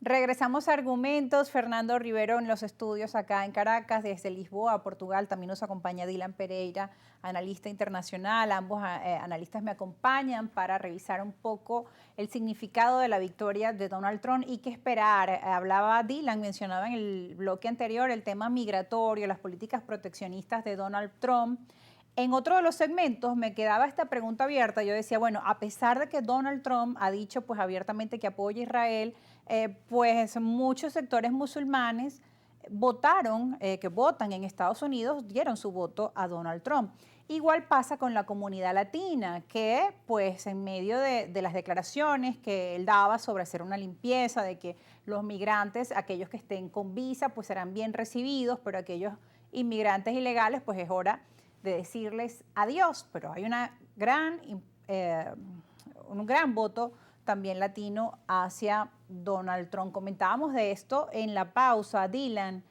Regresamos a Argumentos. Fernando Rivero en los estudios acá en Caracas. Desde Lisboa, Portugal, también nos acompaña Dylan Pereira, analista internacional. Ambos analistas me acompañan para revisar un poco el significado de la victoria de Donald Trump y qué esperar. Hablaba Dylan, mencionaba en el bloque anterior el tema migratorio, las políticas proteccionistas de Donald Trump. En otro de los segmentos me quedaba esta pregunta abierta. Yo decía, bueno, a pesar de que Donald Trump ha dicho pues abiertamente que apoya a Israel, pues muchos sectores musulmanes votaron, que votan en Estados Unidos, dieron su voto a Donald Trump. Igual pasa con la comunidad latina, que pues en medio de las declaraciones que él daba sobre hacer una limpieza, de que los migrantes, aquellos que estén con visa, pues serán bien recibidos, pero aquellos inmigrantes ilegales, pues es hora de decirles adiós, pero hay un gran voto también latino hacia Donald Trump. Comentábamos de esto en la pausa. Dylan,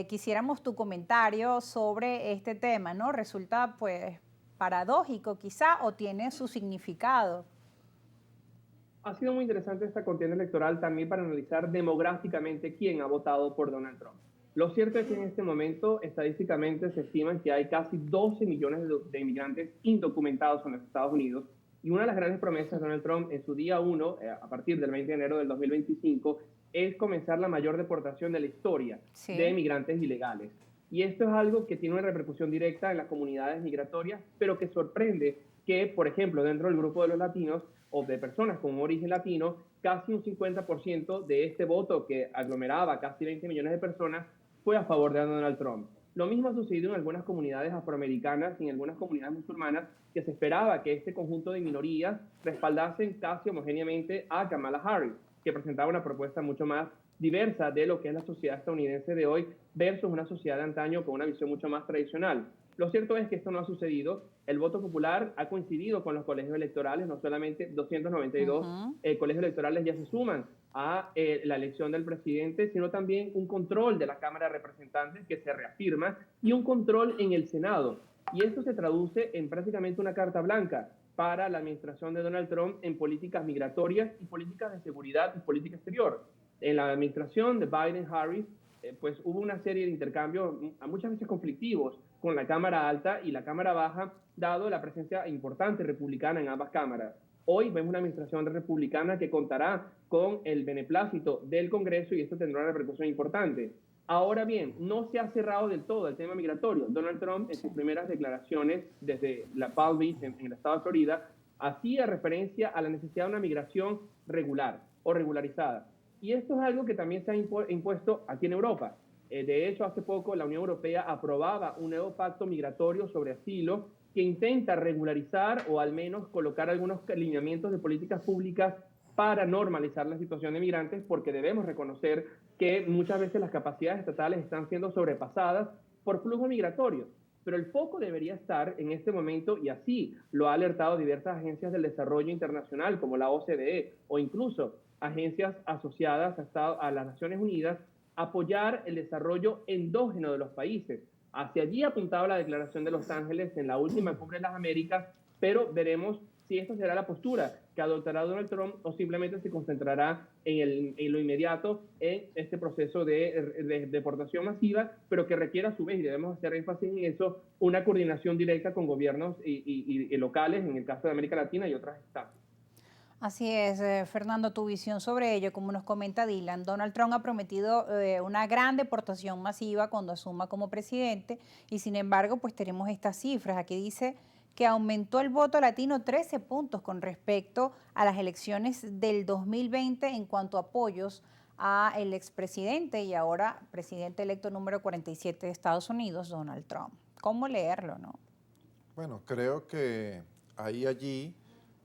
quisiéramos tu comentario sobre este tema, ¿no? Resulta pues paradójico quizá o tiene su significado. Ha sido muy interesante esta contienda electoral también para analizar demográficamente quién ha votado por Donald Trump. Lo cierto es que en este momento, estadísticamente, se estima que hay casi 12 millones de inmigrantes indocumentados en los Estados Unidos. Y una de las grandes promesas de Donald Trump en su día 1, a partir del 20 de enero del 2025, es comenzar la mayor deportación de la historia de inmigrantes ilegales. Y esto es algo que tiene una repercusión directa en las comunidades migratorias, pero que sorprende que, por ejemplo, dentro del grupo de los latinos o de personas con origen latino, casi un 50% de este voto que aglomeraba casi 20 millones de personas fue a favor de Donald Trump. Lo mismo ha sucedido en algunas comunidades afroamericanas y en algunas comunidades musulmanas, que se esperaba que este conjunto de minorías respaldasen casi homogéneamente a Kamala Harris, que presentaba una propuesta mucho más diversa de lo que es la sociedad estadounidense de hoy versus una sociedad de antaño con una visión mucho más tradicional. Lo cierto es que esto no ha sucedido. El voto popular ha coincidido con los colegios electorales, no solamente 292 colegios electorales ya se suman a la elección del presidente, sino también un control de la Cámara de Representantes que se reafirma y un control en el Senado. Y esto se traduce en prácticamente una carta blanca para la administración de Donald Trump en políticas migratorias y políticas de seguridad y política exterior. En la administración de Biden-Harris, pues hubo una serie de intercambios muchas veces conflictivos con la Cámara Alta y la Cámara Baja, dado la presencia importante republicana en ambas cámaras. Hoy vemos una administración republicana que contará con el beneplácito del Congreso y esto tendrá una repercusión importante. Ahora bien, no se ha cerrado del todo el tema migratorio. Donald Trump, en sus primeras declaraciones desde la Palm Beach, en el estado de Florida, hacía referencia a la necesidad de una migración regular o regularizada. Y esto es algo que también se ha impuesto aquí en Europa. De hecho, hace poco la Unión Europea aprobaba un nuevo pacto migratorio sobre asilo que intenta regularizar o al menos colocar algunos lineamientos de políticas públicas para normalizar la situación de migrantes, porque debemos reconocer que muchas veces las capacidades estatales están siendo sobrepasadas por flujo migratorio. Pero el foco debería estar en este momento, y así lo ha alertado diversas agencias del desarrollo internacional, como la OCDE, o incluso agencias asociadas a las Naciones Unidas, apoyar el desarrollo endógeno de los países. Hacia allí apuntaba la Declaración de Los Ángeles en la última Cumbre de las Américas, pero veremos si esta será la postura que adoptará Donald Trump o simplemente se concentrará en lo inmediato en este proceso de deportación masiva, pero que requiere a su vez, y debemos hacer énfasis en eso, una coordinación directa con gobiernos y locales, en el caso de América Latina y otras estados. Así es, Fernando, tu visión sobre ello, como nos comenta Dylan, Donald Trump ha prometido una gran deportación masiva cuando asuma como presidente y sin embargo pues tenemos estas cifras. Aquí dice que aumentó el voto latino 13 puntos con respecto a las elecciones del 2020 en cuanto a apoyos a el expresidente y ahora presidente electo número 47 de Estados Unidos, Donald Trump. ¿Cómo leerlo, no? Bueno, creo que hay allí,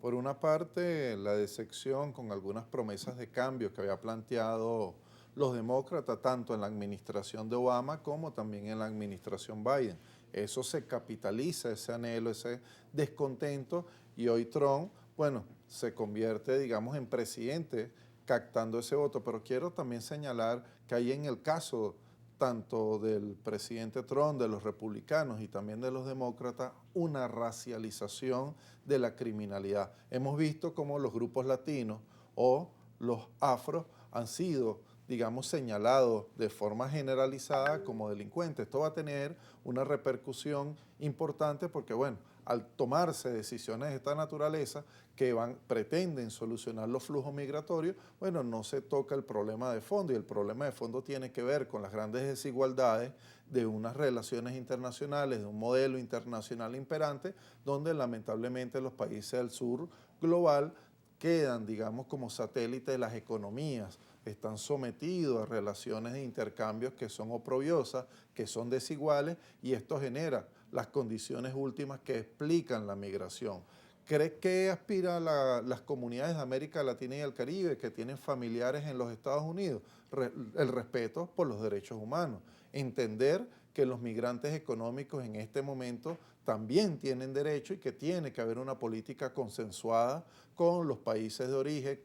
por una parte, la decepción con algunas promesas de cambio que había planteado los demócratas, tanto en la administración de Obama como también en la administración Biden. Eso se capitaliza, ese anhelo, ese descontento, y hoy Trump, bueno, se convierte, digamos, en presidente captando ese voto. Pero quiero también señalar que ahí en el caso tanto del presidente Trump, de los republicanos y también de los demócratas, una racialización de la criminalidad. Hemos visto cómo los grupos latinos o los afros han sido, digamos, señalados de forma generalizada como delincuentes. Esto va a tener una repercusión importante porque, bueno, al tomarse decisiones de esta naturaleza que pretenden solucionar los flujos migratorios, bueno, no se toca el problema de fondo, y el problema de fondo tiene que ver con las grandes desigualdades de unas relaciones internacionales, de un modelo internacional imperante, donde lamentablemente los países del sur global quedan, digamos, como satélites de las economías, están sometidos a relaciones de intercambios que son oprobiosas, que son desiguales, y esto genera las condiciones últimas que explican la migración. ¿Cree que aspiran las comunidades de América Latina y el Caribe que tienen familiares en los Estados Unidos? El respeto por los derechos humanos, entender que los migrantes económicos en este momento también tienen derecho y que tiene que haber una política consensuada con los países de origen,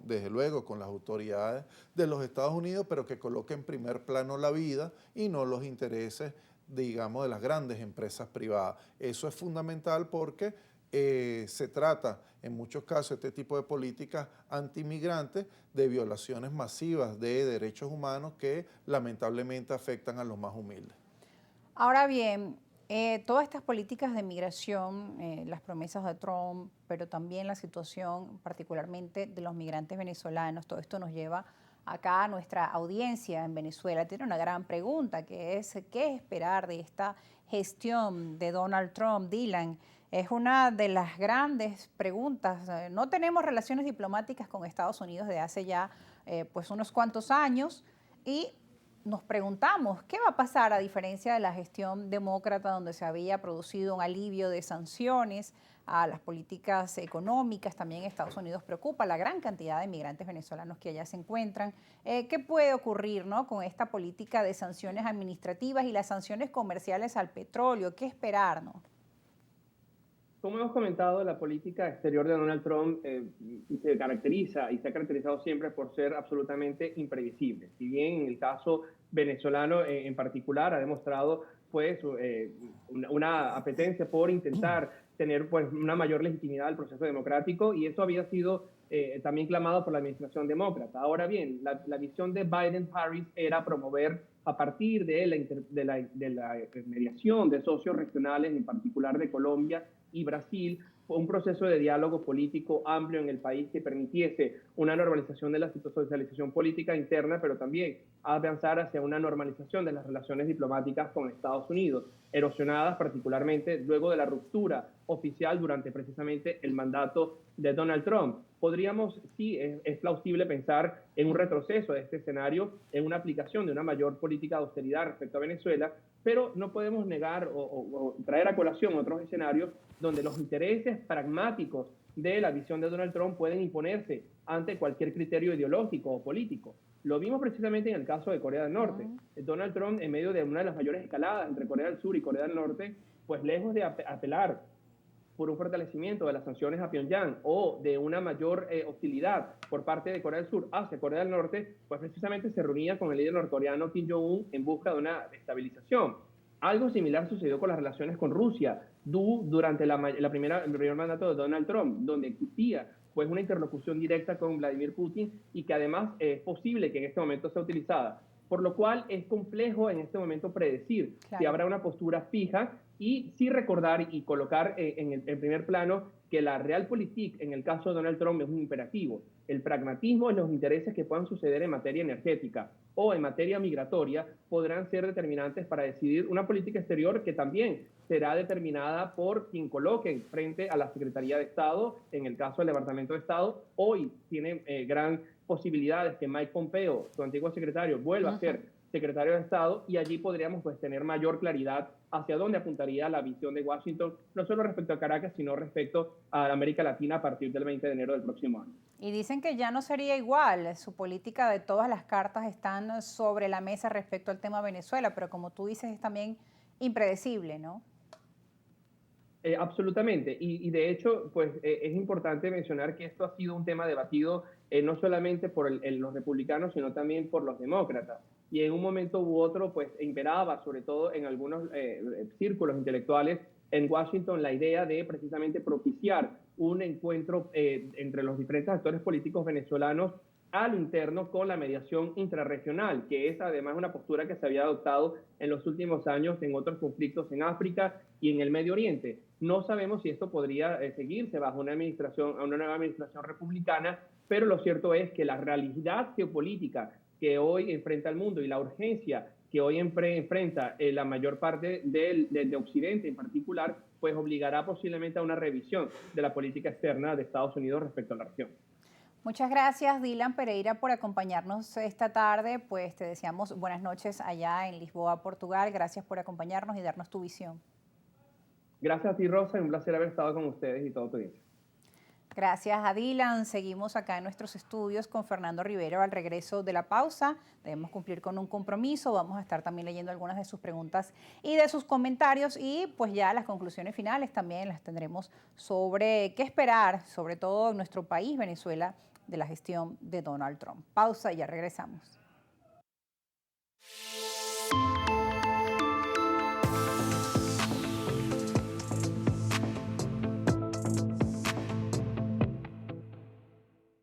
desde luego con las autoridades de los Estados Unidos, pero que coloque en primer plano la vida y no los intereses, digamos, de las grandes empresas privadas. Eso es fundamental porque se trata, en muchos casos, este tipo de políticas antimigrantes, de violaciones masivas de derechos humanos que lamentablemente afectan a los más humildes. Ahora bien, todas estas políticas de migración, las promesas de Trump, pero también la situación particularmente de los migrantes venezolanos, todo esto nos lleva acá a nuestra audiencia en Venezuela. Tiene una gran pregunta, que es ¿qué esperar de esta gestión de Donald Trump, Dylan? Es una de las grandes preguntas. No tenemos relaciones diplomáticas con Estados Unidos desde hace ya pues unos cuantos años, y nos preguntamos qué va a pasar a diferencia de la gestión demócrata, donde se había producido un alivio de sanciones a las políticas económicas. También Estados Unidos preocupa la gran cantidad de migrantes venezolanos que allá se encuentran. ¿Qué puede ocurrir, ¿no?, con esta política de sanciones administrativas y las sanciones comerciales al petróleo? ¿Qué esperar, no? Como hemos comentado, la política exterior de Donald Trump se caracteriza y se ha caracterizado siempre por ser absolutamente imprevisible. Si bien en el caso venezolano en particular ha demostrado pues una apetencia por intentar tener pues una mayor legitimidad al proceso democrático, y eso había sido también clamado por la administración demócrata. Ahora bien, la visión de Biden-Harris era promover, a partir de la mediación de socios regionales, en particular de Colombia y Brasil, un proceso de diálogo político amplio en el país que permitiese una normalización de la socialización política interna, pero también avanzar hacia una normalización de las relaciones diplomáticas con Estados Unidos, erosionadas particularmente luego de la ruptura oficial durante precisamente el mandato de Donald Trump. Podríamos, sí, es plausible pensar en un retroceso de este escenario, en una aplicación de una mayor política de austeridad respecto a Venezuela, pero no podemos negar o traer a colación otros escenarios donde los intereses pragmáticos de la visión de Donald Trump pueden imponerse ante cualquier criterio ideológico o político. Lo vimos precisamente en el caso de Corea del Norte. Donald Trump, en medio de una de las mayores escaladas entre Corea del Sur y Corea del Norte, pues lejos de apelar por un fortalecimiento de las sanciones a Pyongyang o de una mayor hostilidad por parte de Corea del Sur hacia Corea del Norte, pues precisamente se reunía con el líder norcoreano Kim Jong-un en busca de una estabilización. Algo similar sucedió con las relaciones con Rusia durante el primer mandato de Donald Trump, donde existía pues una interlocución directa con Vladimir Putin, y que además es posible que en este momento sea utilizada. Por lo cual es complejo en este momento predecir si habrá una postura fija, y sí recordar y colocar en primer plano que la realpolitik en el caso de Donald Trump es un imperativo. El pragmatismo en los intereses que puedan suceder en materia energética o en materia migratoria podrán ser determinantes para decidir una política exterior que también será determinada por quien coloque frente a la Secretaría de Estado. En el caso del Departamento de Estado, hoy tiene gran posibilidades que Mike Pompeo, su antiguo secretario, vuelva a ser secretario de Estado, y allí podríamos pues tener mayor claridad hacia dónde apuntaría la visión de Washington, no solo respecto a Caracas, sino respecto a América Latina a partir del 20 de enero del próximo año. Y dicen que ya no sería igual, su política de todas las cartas están sobre la mesa respecto al tema Venezuela, pero como tú dices es también impredecible, ¿no? Absolutamente, y de hecho pues es importante mencionar que esto ha sido un tema debatido no solamente por los republicanos, sino también por los demócratas. y en un momento u otro pues imperaba, sobre todo en algunos círculos intelectuales en Washington, la idea de precisamente propiciar un encuentro entre los diferentes actores políticos venezolanos al interno con la mediación intrarregional, que es además una postura que se había adoptado en los últimos años en otros conflictos en África y en el Medio Oriente. No sabemos si esto podría seguirse bajo una nueva administración republicana, pero lo cierto es que la realidad geopolítica que hoy enfrenta el mundo y la urgencia que hoy enfrenta la mayor parte de Occidente en particular, pues obligará posiblemente a una revisión de la política externa de Estados Unidos respecto a la región. Muchas gracias, Dylan Pereira, por acompañarnos esta tarde. Pues te deseamos buenas noches allá en Lisboa, Portugal. Gracias por acompañarnos y darnos tu visión. Gracias a ti, Rosa, y un placer haber estado con ustedes y todo tu audiencia. Gracias a Dylan. Seguimos acá en nuestros estudios con Fernando Rivero al regreso de la pausa. Debemos cumplir con un compromiso. Vamos a estar también leyendo algunas de sus preguntas y de sus comentarios, y pues ya las conclusiones finales también las tendremos sobre qué esperar, sobre todo en nuestro país, Venezuela, de la gestión de Donald Trump. Pausa y ya regresamos.